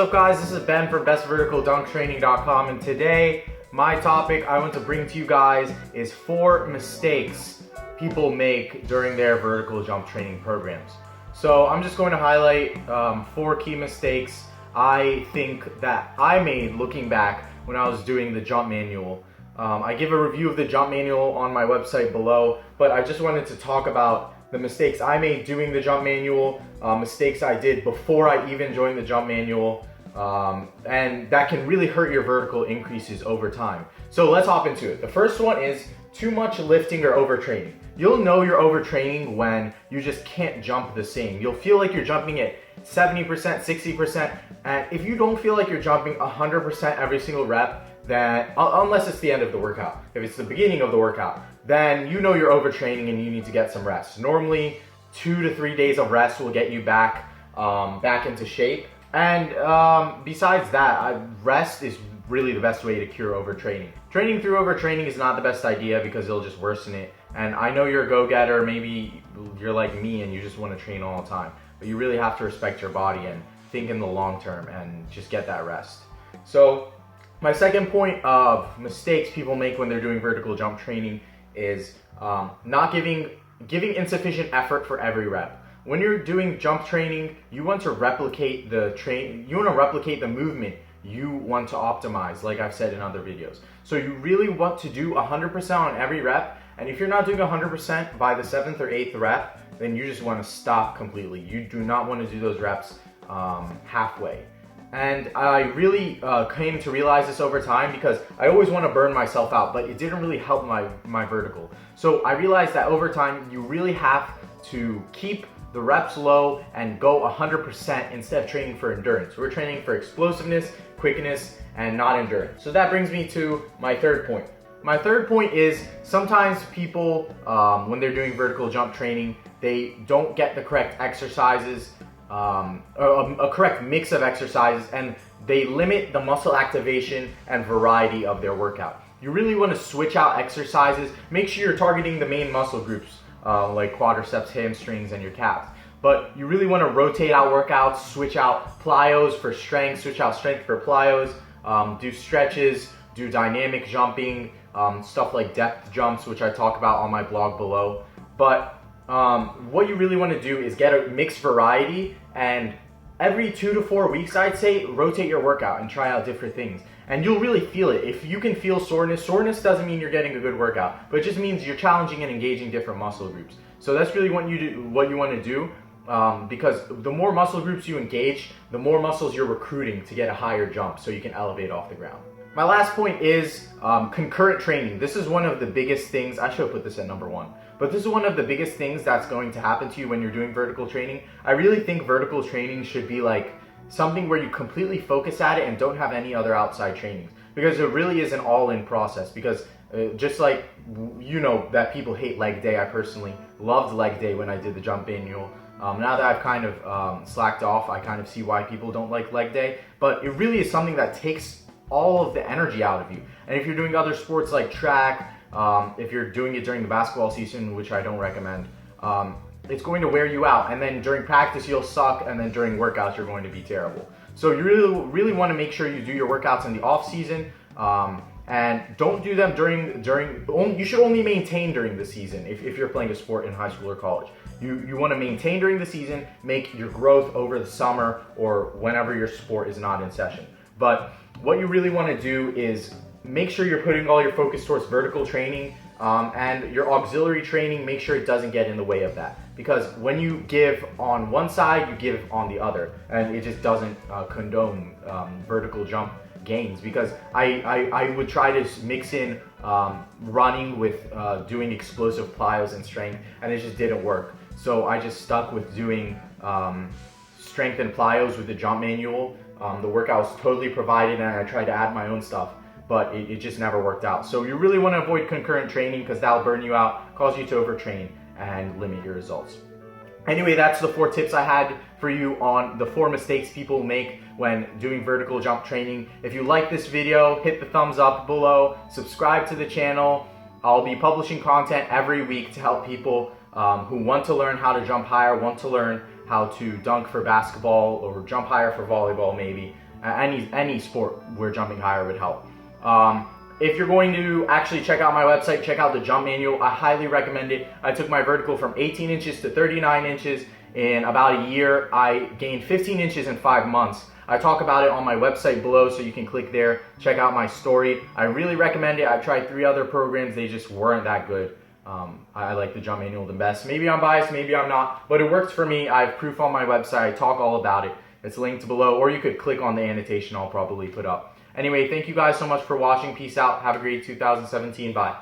up guys, this is Ben from bestverticaldunktraining.com, and today my topic I want to bring to you guys is 4 mistakes people make during their vertical jump training programs. So I'm just going to highlight 4 key mistakes I think that I made looking back when I was doing the jump manual. I give a review of the jump manual on my website below, but I just wanted to talk about the mistakes I made doing the jump manual, mistakes I did before I even joined the jump manual, and that can really hurt your vertical increases over time. So let's hop into it. The first one is too much lifting or overtraining. You'll know you're overtraining when you just can't jump the same. You'll feel like you're jumping at 70%, 60%, and if you don't feel like you're jumping 100% every single rep, then unless it's the end of the workout, if it's the beginning of the workout, then you know you're overtraining and you need to get some rest. Normally 2 to 3 days of rest will get you back into shape. And besides that, rest is really the best way to cure overtraining. Training through overtraining is not the best idea because it'll just worsen it. And I know you're a go-getter, maybe you're like me and you just want to train all the time, but you really have to respect your body and think in the long term and just get that rest. So my second point of mistakes people make when they're doing vertical jump training is not giving insufficient effort for every rep. When you're doing jump training, you want to replicate the movement you want to optimize, like I've said in other videos. So you really want to do 100% on every rep, and if you're not doing 100% by the 7th or 8th rep, then you just want to stop completely. You do not want to do those reps halfway. And I really came to realize this over time because I always want to burn myself out, but it didn't really help my vertical. So I realized that over time, you really have to keep the reps low and go 100% instead of training for endurance. We're training for explosiveness, quickness, and not endurance. So that brings me to my third point. My third point is sometimes people, when they're doing vertical jump training, they don't get the correct exercises, a correct mix of exercises, and they limit the muscle activation and variety of their workout. You really want to switch out exercises. Make sure you're targeting the main muscle groups like quadriceps, hamstrings, and your calves. But you really want to rotate out workouts, switch out plyos for strength, switch out strength for plyos, do stretches, do dynamic jumping, stuff like depth jumps, which I talk about on my blog below. But what you really want to do is get a mixed variety, and every 2 to 4 weeks, I'd say, rotate your workout and try out different things. And you'll really feel it. If you can feel soreness doesn't mean you're getting a good workout, but it just means you're challenging and engaging different muscle groups. So that's really what you want to do, because the more muscle groups you engage, the more muscles you're recruiting to get a higher jump so you can elevate off the ground. My last point is concurrent training. This is one of the biggest things. I should have put this at number 1. But this is one of the biggest things that's going to happen to you when you're doing vertical training. I really think vertical training should be like something where you completely focus at it and don't have any other outside trainings, because it really is an all-in process. Because just like you know that people hate leg day, I personally loved leg day when I did the jump manual. Now that I've kind of slacked off, I kind of see why people don't like leg day, but it really is something that takes all of the energy out of you. And if you're doing other sports like track, if you're doing it during the basketball season, which I don't recommend, it's going to wear you out. And then during practice, you'll suck. And then during workouts, you're going to be terrible. So you really want to make sure you do your workouts in the off season. And don't do them you should only maintain during the season if you're playing a sport in high school or college. You want to maintain during the season, make your growth over the summer or whenever your sport is not in session. But what you really want to do is make sure you're putting all your focus towards vertical training, and your auxiliary training, make sure it doesn't get in the way of that. Because when you give on one side, you give on the other, and it just doesn't condone vertical jump gains. Because I would try to mix in running with doing explosive plyos and strength, and it just didn't work. So I just stuck with doing strength and plyos with the jump manual. The workout was totally provided, and I tried to add my own stuff, but it just never worked out. So you really want to avoid concurrent training because that'll burn you out, cause you to overtrain, and limit your results. Anyway, that's the 4 tips I had for you on the 4 mistakes people make when doing vertical jump training. If you like this video, hit the thumbs up below, subscribe to the channel. I'll be publishing content every week to help people who want to learn how to jump higher, want to learn how to dunk for basketball or jump higher for volleyball maybe. Any sport where jumping higher would help. If you're going to actually check out my website, check out the jump manual. I highly recommend it. I took my vertical from 18 inches to 39 inches in about a year. I gained 15 inches in 5 months. I talk about it on my website below, so you can click there, check out my story. I really recommend it. I've tried 3 other programs. They just weren't that good. I like the jump manual the best. Maybe I'm biased, maybe I'm not, but it works for me. I have proof on my website. I talk all about it. It's linked below, or you could click on the annotation I'll probably put up. Anyway, thank you guys so much for watching. Peace out. Have a great 2017. Bye.